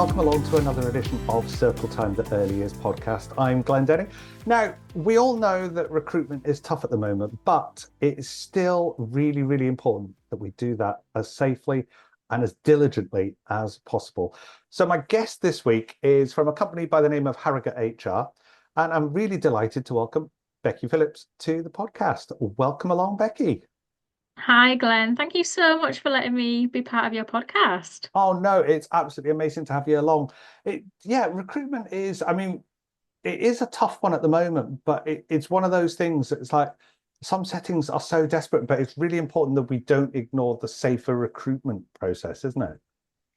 welcome along to another edition of Circle Time, the Early Years podcast. I'm Glenn Denning. Now, we all know that recruitment is tough at the moment, but it's still really, really important that we do that as safely and as diligently as possible. So my guest this week is from a company by the name of Harrogate HR, and I'm really delighted to welcome Becky Phillips to the podcast. Welcome along, Becky. Hi, Glenn. Thank you so much for letting me be part of your podcast. Oh no, it's absolutely amazing to have you along. Recruitment is, it is a tough one at the moment, but it's one of those things that it's like some settings are so desperate, but it's really important that we don't ignore the safer recruitment process, isn't it?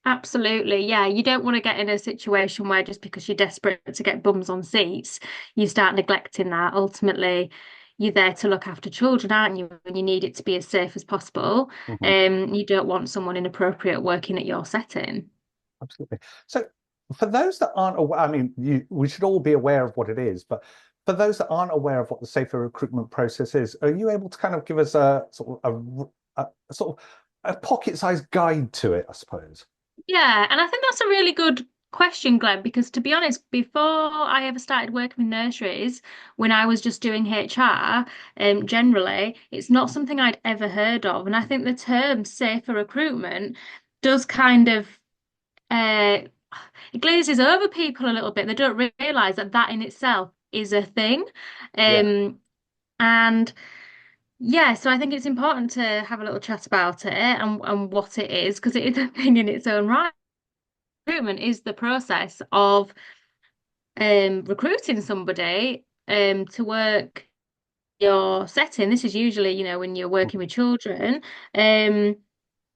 Absolutely. Yeah, you don't want to get in a situation where just because you're desperate to get bums on seats, you start neglecting that. Ultimately, you're there to look after children, aren't you? And you need it to be as safe as possible. Mhm. You don't want someone inappropriate working at your setting. Absolutely. So for those that aren't aware, we should all be aware of what it is, but for those that aren't aware of what the safer recruitment process is, are you able to kind of give us a sort of a pocket-sized guide to it, I suppose? Yeah, and I think that's a really good question, Glenn, because to be honest, before I ever started working with nurseries, when I was just doing HR, generally, it's not something I'd ever heard of. And I think the term safer recruitment does kind of uh it glazes over people a little bit. They don't realize that that in itself is a thing. Yeah. And yeah, so I think it's important to have a little chat about it and what it is, because it is a thing in its own right. Recruitment is the process of recruiting somebody to work your setting. This is usually, when you're working Mhm. with children, um,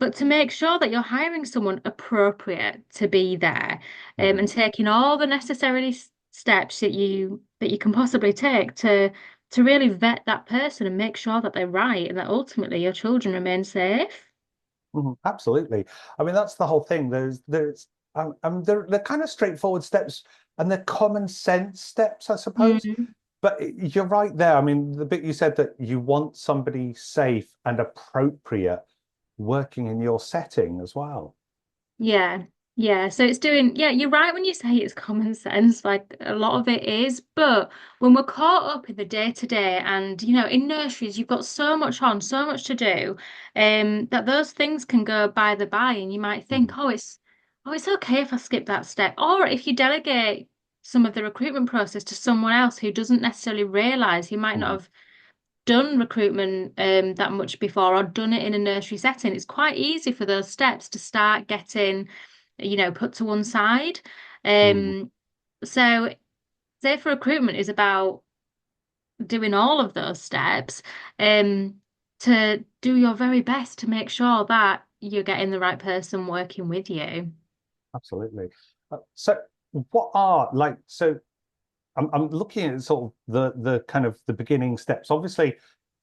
but to make sure that you're hiring someone appropriate to be there, Mhm. and taking all the necessary steps that you can possibly take to really vet that person and make sure that they're right and that ultimately your children remain safe. Mhm. Absolutely. I mean, that's the whole thing. They're kind of straightforward steps and they're common sense steps, I suppose. Mm. But you're right there. I mean, the bit you said that you want somebody safe and appropriate working in your setting as well. Yeah, yeah. So it's doing, yeah, you're right when you say it's common sense, like a lot of it is. But when we're caught up in the day to day and, in nurseries, you've got so much on, so much to do, that those things can go by the by. And you might Mhm. think, oh, it's okay if I skip that step. Or if you delegate some of the recruitment process to someone else who doesn't necessarily realize, who might not Mhm. have done recruitment that much before or done it in a nursery setting, it's quite easy for those steps to start getting, put to one side. Mhm. Um, so safer recruitment is about doing all of those steps um, to do your very best to make sure that you're getting the right person working with you. Absolutely. So what are like so I'm looking at sort of the kind of the beginning steps. Obviously,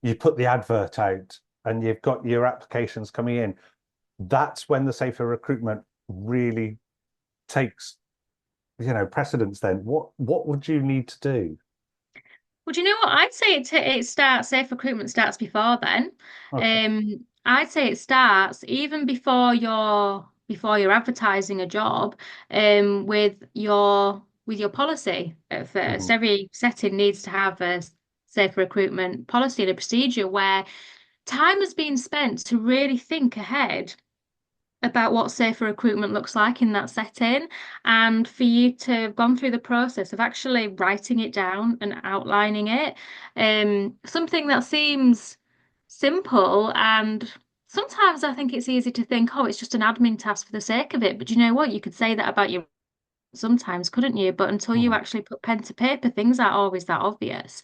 you put the advert out and you've got your applications coming in. That's when the safer recruitment really takes, precedence then. What would you need to do? Well, do you know what? I'd say it starts, safe recruitment starts before then. Okay. I'd say it starts even before you're advertising a job, with your policy at Hmm. first. Every setting needs to have a safe recruitment policy and a procedure where time has been spent to really think ahead about what safer recruitment looks like in that setting, and for you to have gone through the process of actually writing it down and outlining it. Something that seems simple, and sometimes I think it's easy to think, oh, it's just an admin task for the sake of it. But you know what? You could say that about your sometimes, couldn't you? But until you Hmm. actually put pen to paper, things aren't always that obvious.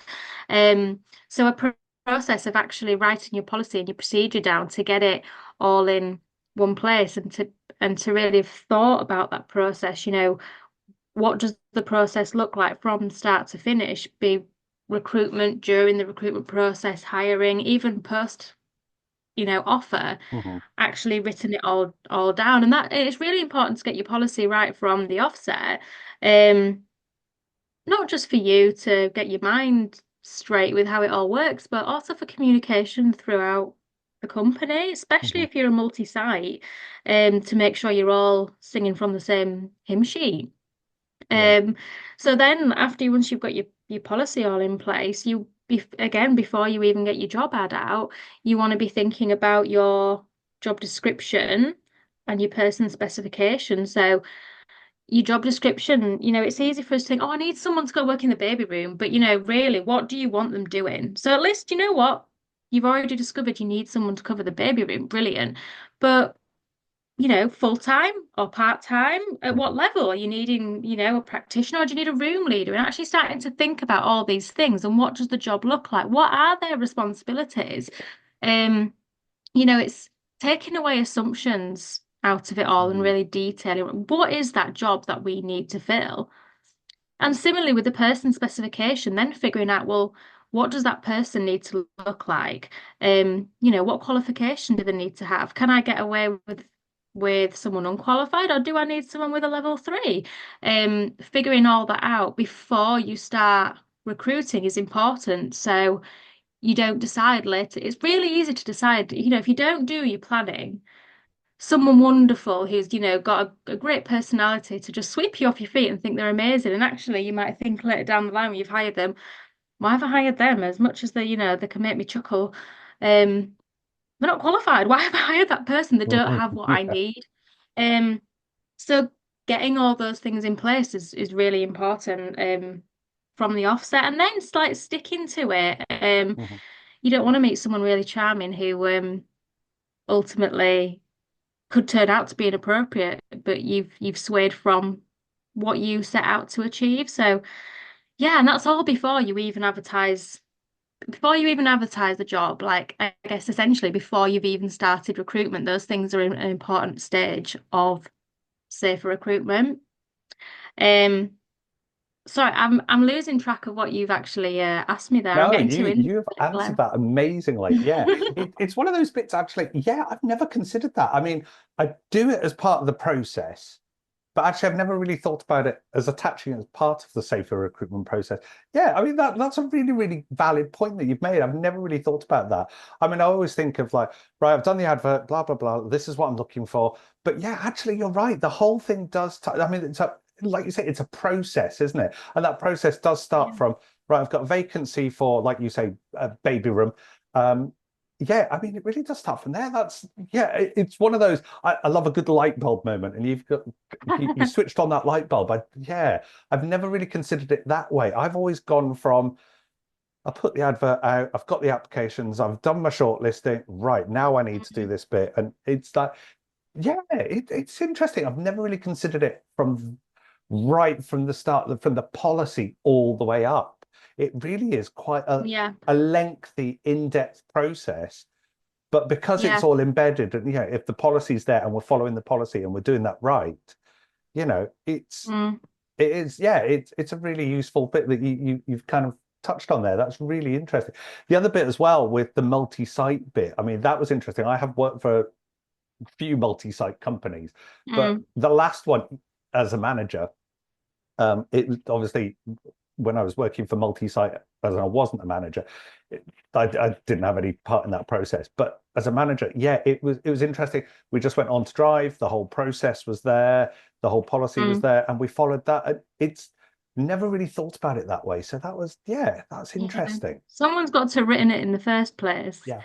So a process of actually writing your policy and your procedure down to get it all in one place and to really have thought about that process, what does the process look like from start to finish? Be recruitment, during the recruitment process, hiring, even post, offer, Hmm. actually written it all down. And that it's really important to get your policy right from the offset. Um, Not just for you to get your mind straight with how it all works, but also for communication throughout the company, especially Mhm. if you're a multi-site, to make sure you're all singing from the same hymn sheet. Yeah. Um, so then once you've got your policy all in place, again, before you even get your job ad out, you want to be thinking about your job description and your person specification. So your job description, it's easy for us to think, oh, I need someone to go work in the baby room, but really, what do you want them doing? So at least you know what? You've already discovered you need someone to cover the baby room. Brilliant. But full time or part time? At what Mhm. level? Are you needing, a practitioner, or do you need a room leader? And actually starting to think about all these things and what does the job look like? What are their responsibilities? Um, it's taking away assumptions out of it all and Mhm. really detailing what is that job that we need to fill. And similarly with the person specification, then figuring out, well, what does that person need to look like? What qualification do they need to have? Can I get away with someone unqualified, or do I need someone with a level three? Figuring all that out before you start recruiting is important. So you don't decide later. It's really easy to decide, if you don't do your planning, someone wonderful who's, got a great personality to just sweep you off your feet and think they're amazing. And actually, you might think later down the line when you've hired them, why have I hired them? As much as they can make me chuckle, um, they're not qualified. Why have I hired that person? They don't have what I Yeah. need. Um, so getting all those things in place is really important, from the offset, and then it's like sticking to it. Mhm. You don't want to meet someone really charming who ultimately could turn out to be inappropriate, but you've swayed from what you set out to achieve. So yeah, and that's all before you even advertise the job. Like I guess essentially before you've even started recruitment, those things are an important stage of safer recruitment. Um, sorry, I'm losing track of what you've actually asked me there. I'm No, getting too into you've it, answered Glenn. that amazingly. Yeah, it's one of those bits actually. Yeah, I've never considered that. I mean, I do it as part of the process, but actually, I've never really thought about it as attaching it as part of the safer recruitment process. Yeah, I mean that's a really, really valid point that you've made. I've never really thought about that. I mean, I always think of like, right, I've done the advert, blah blah blah. This is what I'm looking for. But yeah, actually, you're right. The whole thing does. I mean, it's a like you say, it's a process, isn't it? And that process does start Yeah. from right. I've got a vacancy for, like you say, a baby room. Um, yeah, I mean, it really does start from there. That's yeah, it's one of those. I love a good light bulb moment, and you switched on that light bulb. Yeah, I've never really considered it that way. I've always gone from I put the advert out, I've got the applications, I've done my shortlisting. Right now, I need to do Mhm. this bit, and it's like, yeah, it's interesting. I've never really considered it from right from the start, from the policy all the way up. It really is quite Yeah, a lengthy, in-depth process. But because it's yeah, all embedded, and if the policy's there and we're following the policy and we're doing that right, it's mm, it is, yeah, it's a really useful bit that you've kind of touched on there. That's really interesting. The other bit as well with the multi-site bit, I mean, that was interesting. I have worked for a few multi-site companies, but mm, the last one as a manager, it was obviously when I was working for multi-site, as I wasn't a manager, I didn't have any part in that process. But as a manager, yeah, it was interesting. We just went on to drive. The whole process was there. The whole policy was mm. there, and we followed that. It's never really thought about it that way. So that was, yeah, that's Yeah. interesting. Someone's got to have written it in the first place. Yeah,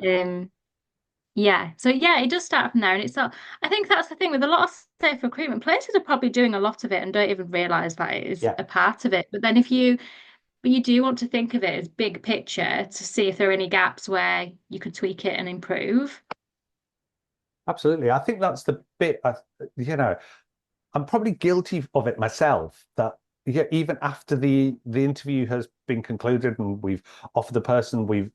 Um, yeah. So yeah, it does start from there, and I think that's the thing with a lot of safe recruitment. Places are probably doing a lot of it and don't even realise that it is yeah, a part of it. But then but you do want to think of it as big picture to see if there are any gaps where you could tweak it and improve. absolutely. I think that's the bit. You know, I'm probably guilty of it myself that yeah, even after the interview has been concluded and we've offered the person, we've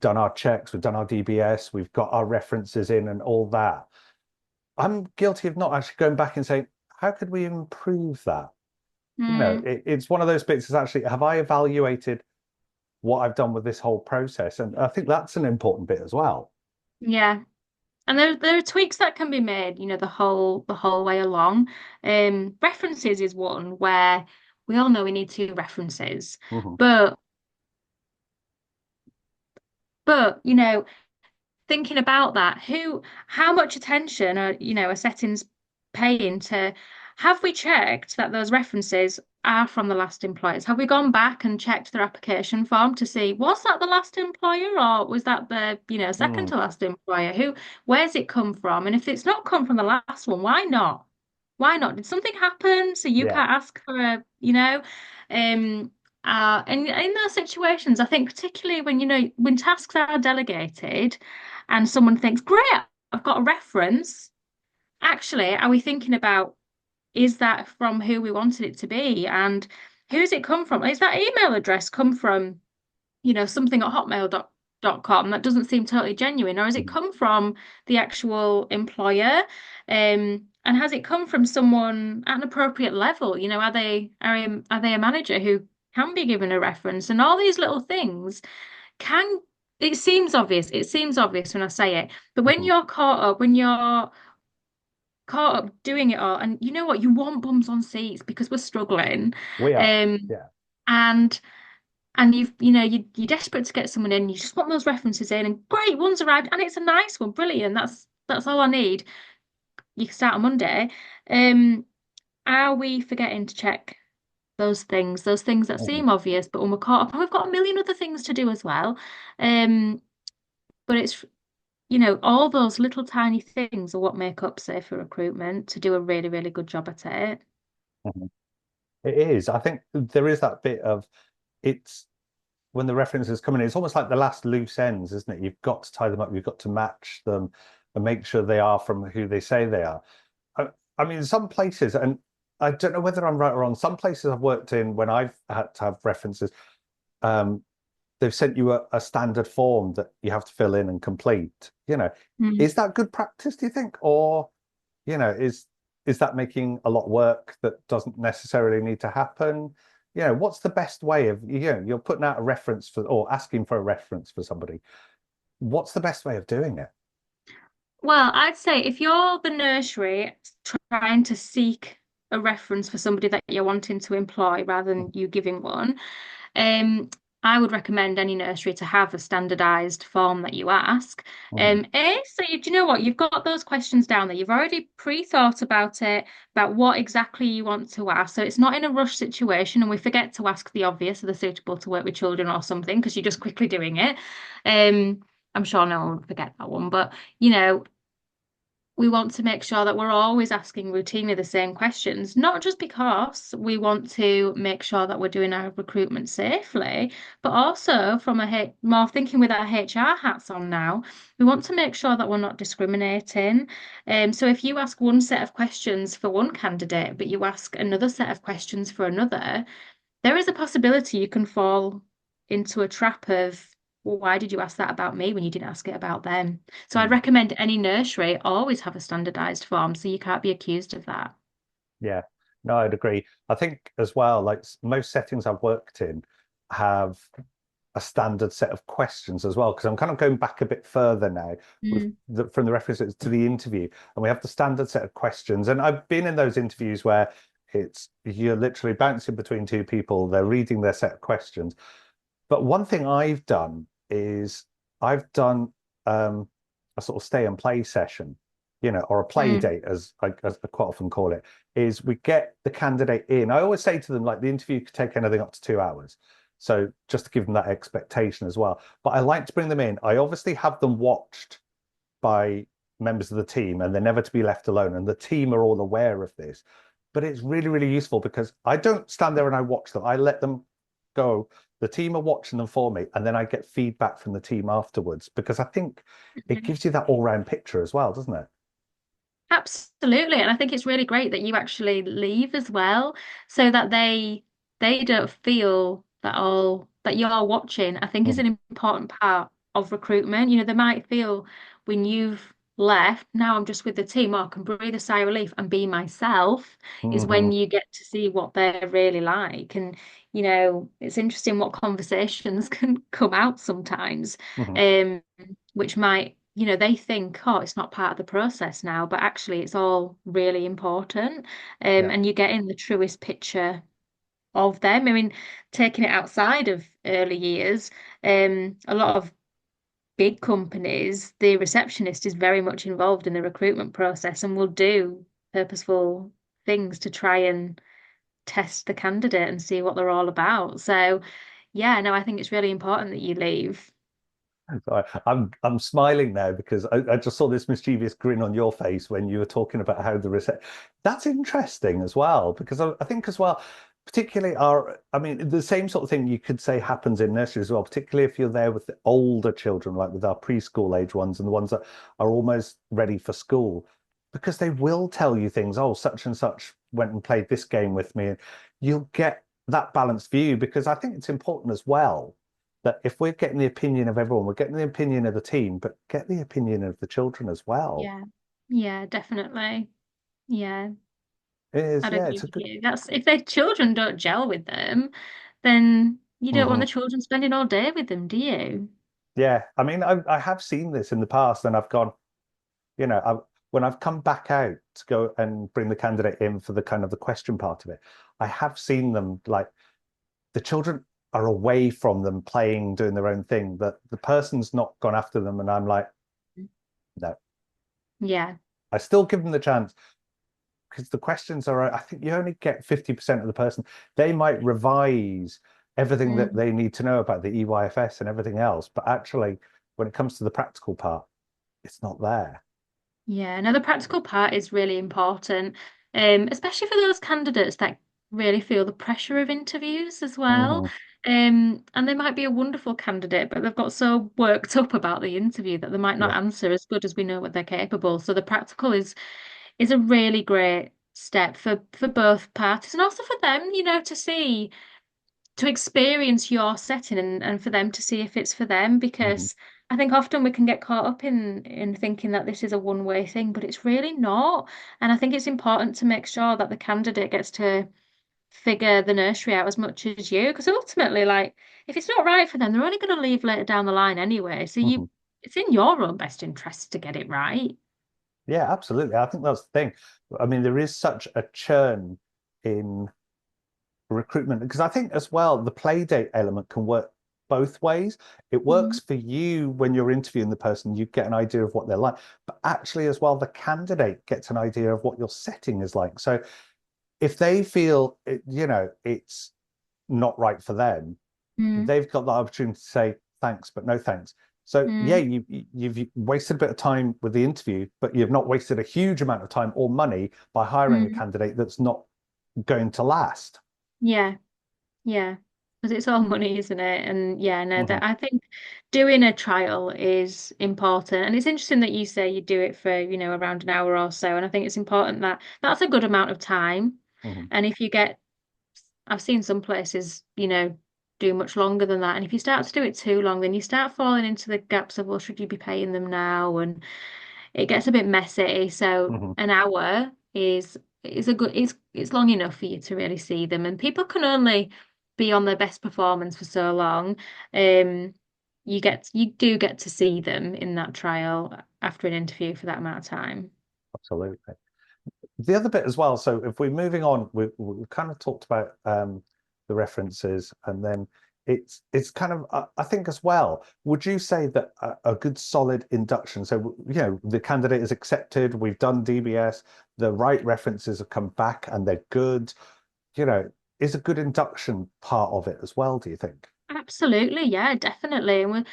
done our checks, we've done our DBS, we've got our references in and all that. I'm guilty of not actually going back and saying, how could we improve that? Mm, It's one of those bits is actually, have I evaluated what I've done with this whole process? And I think that's an important bit as well. yeah. And there are tweaks that can be made, the whole way along. References is one where we all know we need two references. Mhm. But but thinking about that, how much attention are, are settings paying to, have we checked that those references are from the last employers? Have we gone back and checked their application form to see, was that the last employer or was that the, second Mm, to last employer? Where's it come from? And if it's not come from the last one, why not? Why not? Did something happen so you yeah. can't ask for um, and in those situations, I think particularly when, when tasks are delegated and someone thinks, great, I've got a reference. Actually, are we thinking about, is that from who we wanted it to be? And who's it come from? Is that email address come from, something at hotmail.com that doesn't seem totally genuine? Or has it Mhm. come from the actual employer? And has it come from someone at an appropriate level? Are they a manager who can be given a reference? And all these little things can, it seems obvious. It seems obvious when I say it. But Mhm. when you're caught up doing it all, and you know what, you want bums on seats because we're struggling. We are. Um, Yeah. and you're desperate to get someone in, you just want those references in, and great, one's arrived, and it's a nice one, brilliant. That's all I need. You can start on Monday. Um, are we forgetting to check those things that Mhm. seem obvious, but when we're caught up, and we've got a million other things to do as well. Um, but it's all those little tiny things are what make up Safer Recruitment to do a really, really good job at it. Mhm. It is. I think there is that bit of it's when the references come in, it's almost like the last loose ends, isn't it? You've got to tie them up, you've got to match them and make sure they are from who they say they are. I, I mean, some places, and I don't know whether I'm right or wrong, some places I've worked in when I've had to have references, um, they've sent you a standard form that you have to fill in and complete. Mm. Is that good practice, do you think? Or, is that making a lot of work that doesn't necessarily need to happen? What's the best way of, you're putting out a reference for or asking for a reference for somebody. What's the best way of doing it? Well, I'd say if you're the nursery trying to seek a reference for somebody that you're wanting to employ rather than you giving one, um, I would recommend any nursery to have a standardized form that you ask. Mhm. So do you know what? You've got those questions down there. You've already pre-thought about it, about what exactly you want to ask. So it's not in a rush situation, and we forget to ask the obvious, are they suitable to work with children or something, because you're just quickly doing it. I'm sure no one would forget that one, but you know, we want to make sure that we're always asking routinely the same questions, not just because we want to make sure that we're doing our recruitment safely, but also from more thinking with our HR hats on now, we want to make sure that we're not discriminating. So if you ask one set of questions for one candidate, but you ask another set of questions for another, there is a possibility you can fall into a trap of, well, why did you ask that about me when you didn't ask it about them? So I'd Mm. recommend any nursery always have a standardized form so you can't be accused of that. Yeah, no, I'd agree. I think as well, like most settings I've worked in have a standard set of questions as well, because I'm kind of going back a bit further now Mm. from the references to the interview, and we have the standard set of questions. And I've been in those interviews where you're literally bouncing between two people, they're reading their set of questions. But one thing I've done is I've done a sort of stay and play session, or a play Mm. date, as I quite often call it, is we get the candidate in. I always say to them, like, the interview could take anything up to 2 hours. So just to give them that expectation as well. But I like to bring them in. I obviously have them watched by members of the team and they're never to be left alone. And the team are all aware of this. But it's really, really useful because I don't stand there and I watch them. I let them go. The team are watching them for me, and then I get feedback from the team afterwards because I think it gives you that all-round picture as well, doesn't it? Absolutely. And I think it's really great that you actually leave as well so that they don't feel that you're watching, I think is Mhm. an important part of recruitment. They might feel when you've left, now I'm just with the team, or I can breathe a sigh of relief and be myself, is when Mhm. you get to see what they're really like. And, it's interesting what conversations can come out sometimes. Mhm. Um, which might, they think, oh, it's not part of the process now, but actually it's all really important. Yeah. And you're getting the truest picture of them. I mean, taking it outside of early years, a lot of big companies, the receptionist is very much involved in the recruitment process and will do purposeful things to try and test the candidate and see what they're all about. So, yeah, no, I think it's really important that you leave. Sorry, I'm smiling now because I just saw this mischievous grin on your face when you were talking about how the reset. That's interesting as well because I think as well, particularly I mean, the same sort of thing you could say happens in nursery as well, particularly if you're there with the older children, like with our preschool age ones and the ones that are almost ready for school, because they will tell you things. Oh, such and such went and played this game with me, and you'll get that balanced view because I think it's important as well that if we're getting the opinion of everyone, we're getting the opinion of the team, but get the opinion of the children as well. Yeah. Yeah, definitely. Yeah, It is, I'd yeah, agree it's a with good. you. That's if their children don't gel with them, then you don't want the Mhm. children spending all day with them, do you? Yeah, I mean, I have seen this in the past, and I've gone, you know, when I've come back out to go and bring the candidate in for the kind of the question part of it, I have seen them like the children are away from them playing, doing their own thing, but the person's not gone after them, and I'm like, no, Yeah. I still give them the chance because the questions are, I think you only get 50% of the person. They might revise everything that Mm. they need to know about the EYFS and everything else, but actually, when it comes to the practical part, it's not there. Yeah, no, the practical part is really important, especially for those candidates that really feel the pressure of interviews as well. Hmm. And they might be a wonderful candidate, but they've got so worked up about the interview that they might not Yeah. answer as good as we know what they're capable. So the practical is a really great step for both parties and also for them, to see to experience your setting and for them to see if it's for them Hmm. because I think often we can get caught up in thinking that this is a one-way thing, but it's really not. And I think it's important to make sure that the candidate gets to figure the nursery out as much as you, because ultimately, like, if it's not right for them, they're only going to leave later down the line anyway. So Hmm. it's in your own best interest to get it right. Yeah, absolutely. I think that's the thing. I mean, there is such a churn in recruitment because I think as well the play date element can work both ways. It works Mm. for you when you're interviewing the person, you get an idea of what they're like, but actually as well the candidate gets an idea of what your setting is like. So if they feel it's not right for them, Mm. they've got the opportunity to say thanks, but no thanks. So yeah, Mm. you've wasted a bit of time with the interview, but you've not wasted a huge amount of time or money by hiring a Mm. candidate that's not going to last. Yeah. Yeah, because it's all money, isn't it? And yeah, no, Hmm. that I think doing a trial is important. And it's interesting that you say you do it for, around an hour or so. And I think it's important that that's a good amount of time. Hmm. And if you get, I've seen some places, do much longer than that. And if you start to do it too long, then you start falling into the gaps of, well, should you be paying them now? And it gets a bit messy. So Hmm. an hour is a good it's long enough for you to really see them. And people can only be on their best performance for so long. Um, you do get to see them in that trial after an interview for that amount of time. Absolutely. The other bit as well. So if we're moving on, we've kind of talked about the references, and then it's kind of I think as well. Would you say that a good solid induction? So the candidate is accepted. We've done DBS. The right references have come back, and they're good. You know, is a good induction part of it as well? Do you think? Absolutely, yeah, definitely. And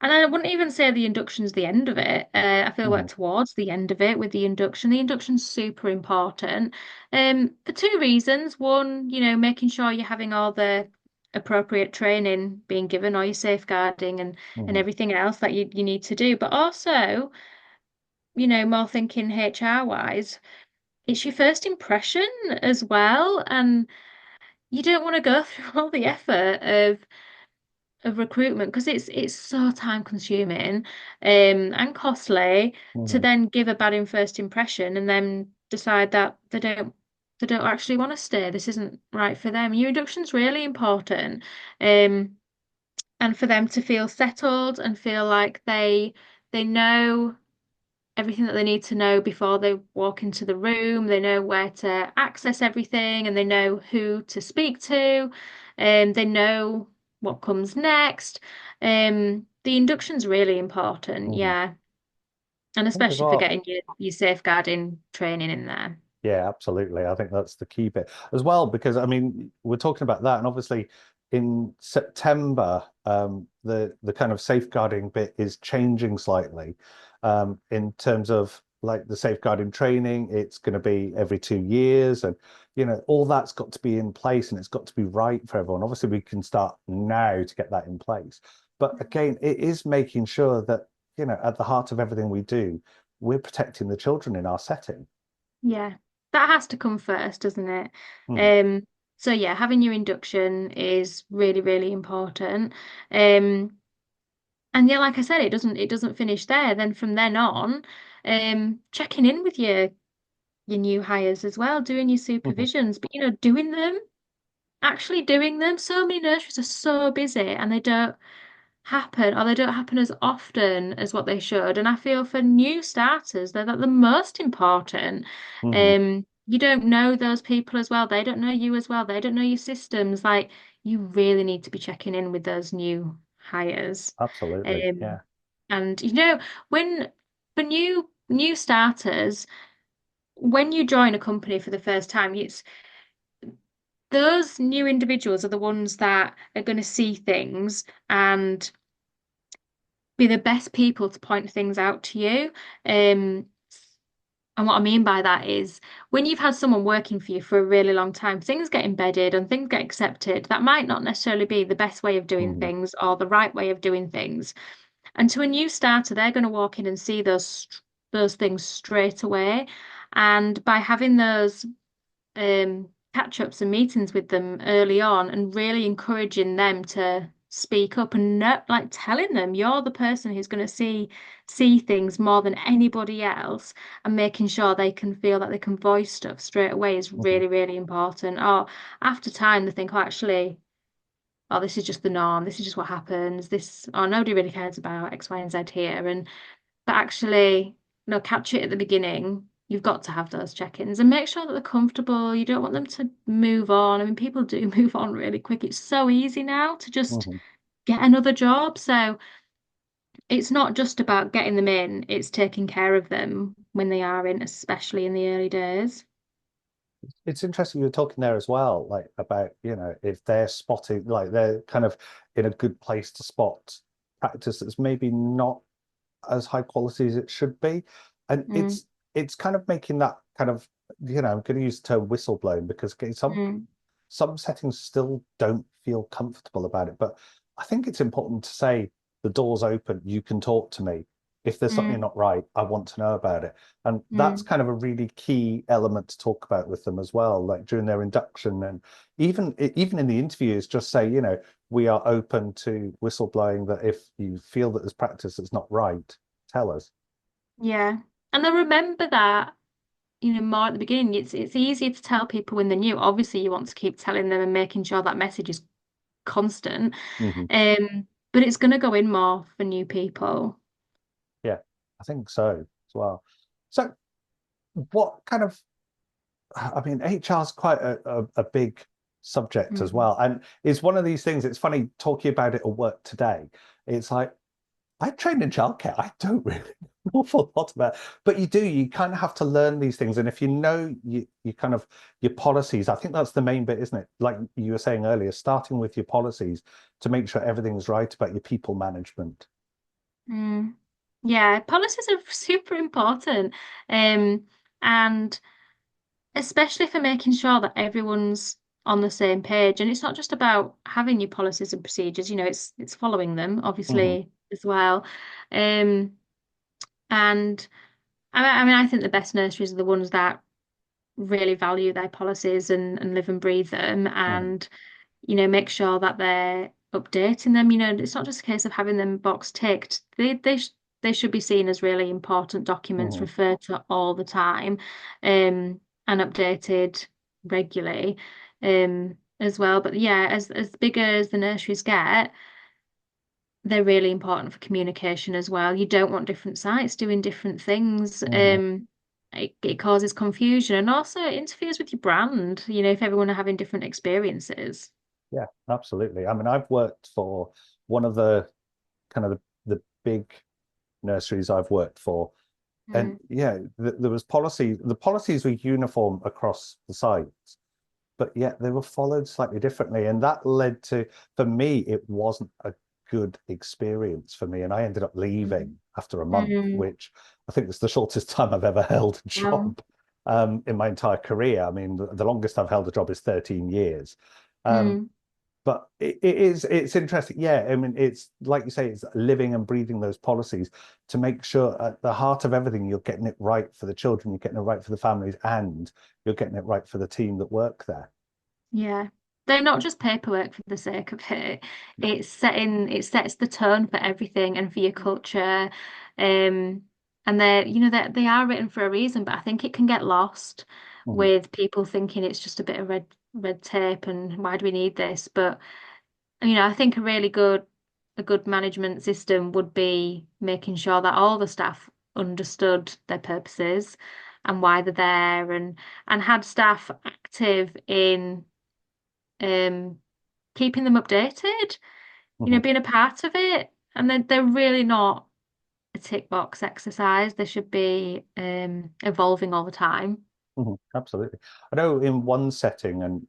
I wouldn't even say the induction's the end of it. I feel Hmm. like towards the end of it with the induction. The induction's super important. For two reasons. One, making sure you're having all the appropriate training being given, all your safeguarding and Hmm. everything else that you need to do. But also, more thinking HR wise, it's your first impression as well. And you don't want to go through all the effort of recruitment because it's so time consuming and costly to Hmm. then give a bad in first impression and then decide that they don't actually want to stay. This isn't right for them. Your induction's really important. Um and for them to feel settled and feel like they know everything that they need to know before they walk into the room. They know where to access everything and they know who to speak to, and they know what comes next. The induction's really important, Mhm. yeah. And I think as especially for well. getting your safeguarding training in there. Yeah, absolutely. I think that's the key bit as well, because I mean, we're talking about that, and obviously in September, the kind of safeguarding bit is changing slightly, in terms of like the safeguarding training. It's going to be every 2 years, and all that's got to be in place, and it's got to be right for everyone. Obviously, we can start now to get that in place, but again, it is making sure that at the heart of everything we do, we're protecting the children in our setting. Yeah, that has to come first, doesn't it? Mhm. Um, so yeah, having your induction is really, really important. Um, and yeah, like I said, it doesn't finish there. Then from then on, checking in with your new hires as well, doing your Mhm. supervisions, but doing them, actually doing them. So many nurseries are so busy and they don't happen as often as what they should. And I feel for new starters, they're the most important. Mhm. You don't know those people as well. They don't know you as well. They don't know your systems. Like you really need to be checking in with those new hires. Absolutely. Um, Yeah. and when for new starters, when you join a company for the first time, it's those new individuals are the ones that are going to see things and be the best people to point things out to you. Um, and what I mean by that is when you've had someone working for you for a really long time, things get embedded and things get accepted. That might not necessarily be the best way of doing Mhm. things or the right way of doing things. And to a new starter, they're going to walk in and see those things straight away. And by having those catch-ups and meetings with them early on and really encouraging them to speak up and like telling them you're the person who's going to see things more than anybody else and making sure they can feel that they can voice stuff straight away is Mhm. really, really important. Or after time they think, oh, actually, oh, this is just the norm, this is just what happens, this, oh, nobody really cares about X, Y, and Z here. And but actually, catch it at the beginning. You've got to have those check-ins and make sure that they're comfortable. You don't want them to move on. I mean, people do move on really quick. It's so easy now to just Mhm. get another job. So it's not just about getting them in, it's taking care of them when they are in, especially in the early days. It's interesting you were talking there as well, like about, if they're spotting, like they're kind of in a good place to spot practice that's maybe not as high quality as it should be. And Mm, it's kind of making that kind of, I'm going to use the term whistleblowing, because okay, mm, some settings still don't feel comfortable about it. But I think it's important to say the door's open, you can talk to me. If there's something mm, not right, I want to know about it. And that's mm. kind of a really key element to talk about with them as well, like during their induction. And even in the interviews, just say, we are open to whistleblowing, that if you feel that there's practice that's not right, tell us. Yeah. And then remember that more at the beginning. It's easier to tell people when they're new. Obviously, you want to keep telling them and making sure that message is constant. Hmm. But it's going to go in more for new people. Yeah, I think so as well. So what kind of, I mean, HR is quite a big subject as Mm, well. And it's one of these things, it's funny talking about it at work today. It's like, I trained in childcare. I don't really know an awful lot about it. But you kind of have to learn these things. And if you kind of your policies, I think that's the main bit, isn't it? Like you were saying earlier, starting with your policies to make sure everything's right about your people management. mm. Yeah, policies are super important. And especially for making sure that everyone's on the same page. And it's not just about having your policies and procedures, it's following them, Hmm. obviously, as well. Um, and I mean, I think the best nurseries are the ones that really value their policies and live and breathe them Hmm. and make sure that they're updating them. It's not just a case of having them box ticked. They should be seen as really important documents Hmm. referred to all the time, and updated regularly, as well. But yeah, as bigger as the nurseries get, they're really important for communication as well. You don't want different sites doing different things. Hmm. It causes confusion and also it interferes with your brand, if everyone are having different experiences. Yeah, absolutely. I mean, I've worked for one of the kind of the big nurseries I've worked for. And Mm. yeah, there was policy. The policies were uniform across the sites, but yet they were followed slightly differently. And that led to, for me, it wasn't a good experience for me. And I ended up leaving Mm. after a month, Mm. which I think was the shortest time I've ever held a Wow. job in my entire career. I mean, the longest I've held a job is 13 years. Um, Mm. but it's interesting. Yeah, I mean, it's like you say, it's living and breathing those policies to make sure at the heart of everything, you're getting it right for the children, you're getting it right for the families, and you're getting it right for the team that work there. Yeah. They're not just paperwork for the sake of it. No. It sets the tone for everything and for your culture. Um, and they are written for a reason, but I think it can get lost Mhm, with people thinking it's just a bit of red tape and why do we need this? But I think a good management system would be making sure that all the staff understood their purposes and why they're there and had staff active in um, keeping them updated, mhm, being a part of it. And they're really not a tick box exercise. They should be evolving all the time. mhm, absolutely. I know in one setting, and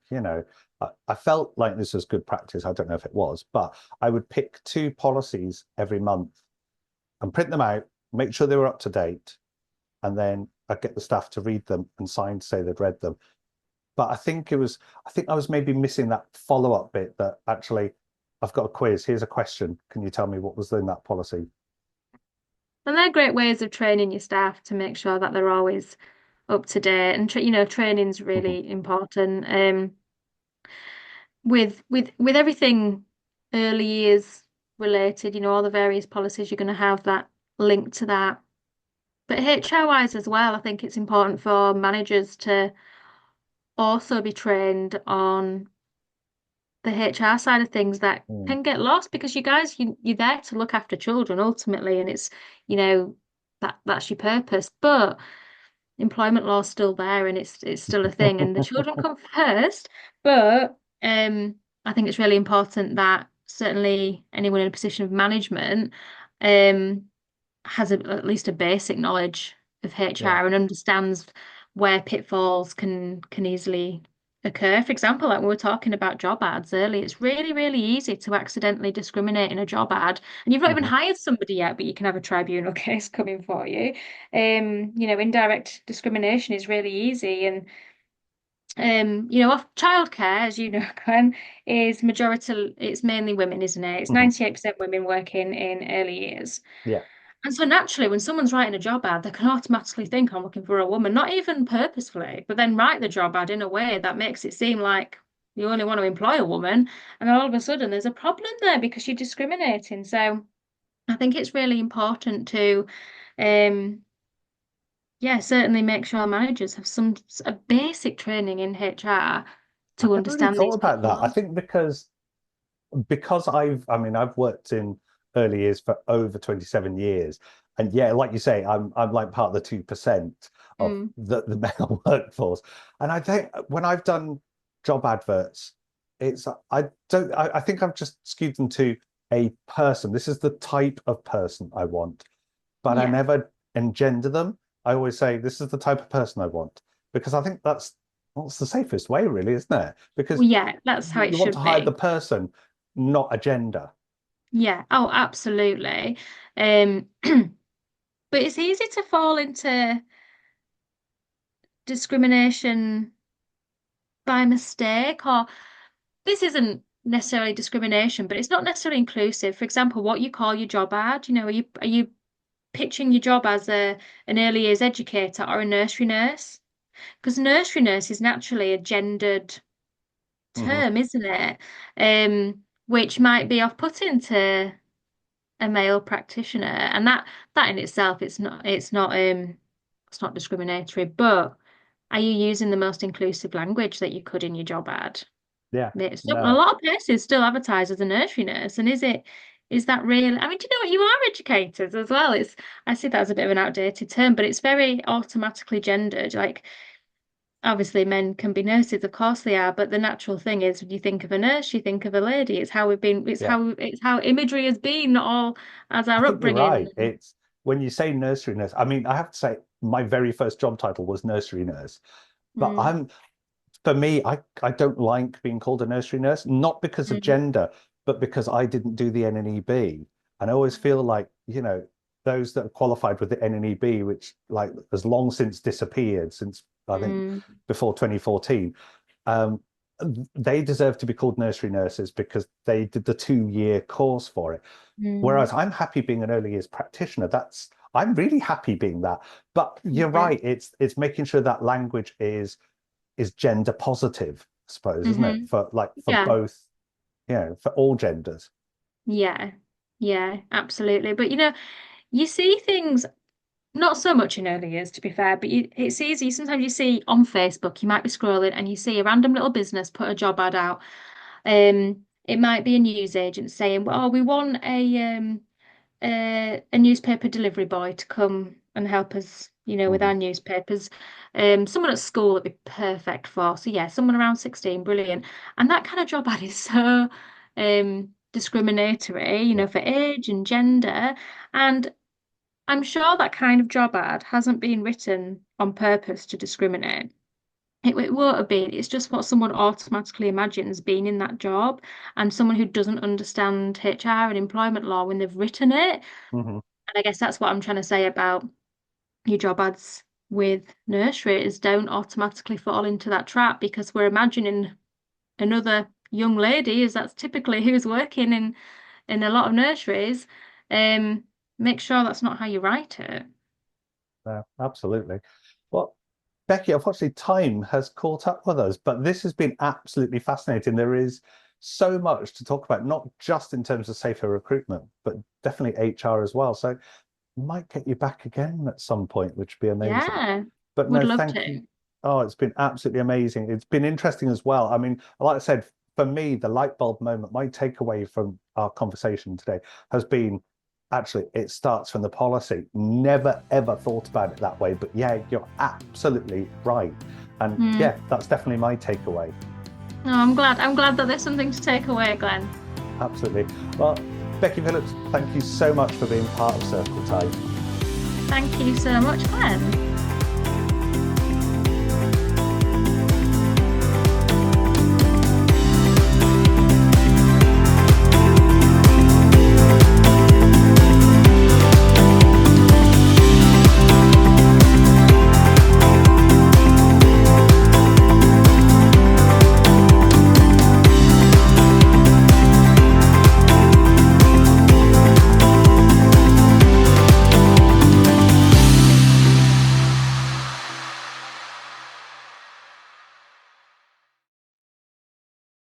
I felt like this was good practice. I don't know if it was, but I would pick two policies every month and print them out, make sure they were up to date, and then I'd get the staff to read them and sign to say they'd read them. But I think I was maybe missing that follow-up bit that actually, I've got a quiz. Here's a question. Can you tell me what was in that policy? And they're great ways of training your staff to make sure that they're always up to date. And training's Mhm, really important. With everything early years related, all the various policies you're going to have that link to that. But HR wise as well, I think it's important for managers to also be trained on the HR side of things that mm, can get lost because you're there to look after children ultimately, and it's you know that's your purpose. But employment law's still there, and it's still a thing, and the children come first. But I think it's really important that certainly anyone in a position of management um has at least a basic knowledge of Yeah. HR and understands where pitfalls can easily occur. For example, like we were talking about job ads earlier, it's really, really easy to accidentally discriminate in a job ad. And you've not even Mhm, hired somebody yet, but you can have a tribunal case coming for you. Indirect discrimination is really easy. And off childcare, as you know, Glenn, it's mainly women, isn't it? It's mhm. 98% women working in early years. Yeah. And so naturally, when someone's writing a job ad, they can automatically think I'm looking for a woman, not even purposefully, but then write the job ad in a way that makes it seem like you only want to employ a woman. And then all of a sudden, there's a problem there because you're discriminating. So I think it's really important to, um, yeah, certainly make sure managers have a basic training in HR I've to never really understand thought these about that. I pitfalls. think because I mean, I've worked in early years for over 27 years. And yeah, like you say, I'm like part of the 2% of Mm, the male workforce. And I think when I've done job adverts, it's I think I've just skewed them to a person. This is the type of person I want, but I yeah. never engender them. I always say this is the type of person I want because I think that's the safest way, really, isn't it? Well, Because yeah, that's how it you want to should hire the be. person, not a gender. Yeah. Oh, absolutely. Um, but it's easy to fall into discrimination by mistake, or this isn't necessarily discrimination, but it's not necessarily inclusive. For example, what you call your job ad, are you pitching your job as an early years educator or a nursery nurse? Because nursery nurse is naturally a gendered Hmm. term, isn't it? Which might be off-putting to a male practitioner, and that in itself, it's not discriminatory, but are you using the most inclusive language that you could in your job ad? Yeah, A no, lot of places still advertise as a nursery nurse, and is that real? I mean, do you know what? You are educators as well. I see that as a bit of an outdated term, but it's very automatically gendered. Like obviously men can be nurses, of course they are, but the natural thing is when you think of a nurse, you think of a lady. It's how we've been, Yeah. it's how imagery has been all as I our think you're upbringing. right. It's when you say nursery nurse, I mean, I have to say my very first job title was nursery nurse. But Mm, for me, I don't like being called a nursery nurse, not because of mm, gender, but because I didn't do the NNEB. And I always feel like, those that are qualified with the NNEB, which like has long since disappeared since I think mm, before 2014, um, they deserve to be called nursery nurses because they did the 2-year course for it. mm. Whereas I'm happy being an early years practitioner. I'm really happy being that. But you're Yeah. right, it's making sure that language is gender positive, I suppose, isn't it? Hmm. For Yeah. both, for all genders. Yeah. Yeah, absolutely. But you see things not so much in early years, to be fair, but it's easy. Sometimes you see on Facebook, you might be scrolling and you see a random little business put a job ad out. It might be a news agent saying, "Well, we want a newspaper delivery boy to come and help us, with Mhm. our newspapers. Someone at school would be perfect for. So yeah, someone around 16, brilliant. And that kind of job ad is so discriminatory, Yeah. for age and gender. And I'm sure that kind of job ad hasn't been written on purpose to discriminate. It won't have been. It's just what someone automatically imagines being in that job, and someone who doesn't understand HR and employment law when they've written it. Mhm. And I guess that's what I'm trying to say about your job ads with nurseries. Don't automatically fall into that trap because we're imagining another young lady, as that's typically who's working in a lot of nurseries. Um, make sure that's not how you write it. Yeah, absolutely. Well, Becky, unfortunately, time has caught up with us, but this has been absolutely fascinating. There is so much to talk about, not just in terms of safer recruitment, but definitely HR as well. So might get you back again at some point, which would be amazing. Yeah, But would no, love thank you. to. Oh, it's been absolutely amazing. It's been interesting as well. I mean, like I said, for me, the light bulb moment, my takeaway from our conversation today has been actually it starts from the policy. Never ever thought about it that way. But yeah, you're absolutely right. And Hmm. yeah, that's definitely my takeaway. No, I'm glad. I'm glad that there's something to take away, Glenn. Absolutely. Well, Becky Phillips, thank you so much for being part of Circle Time. Thank you so much, Glenn.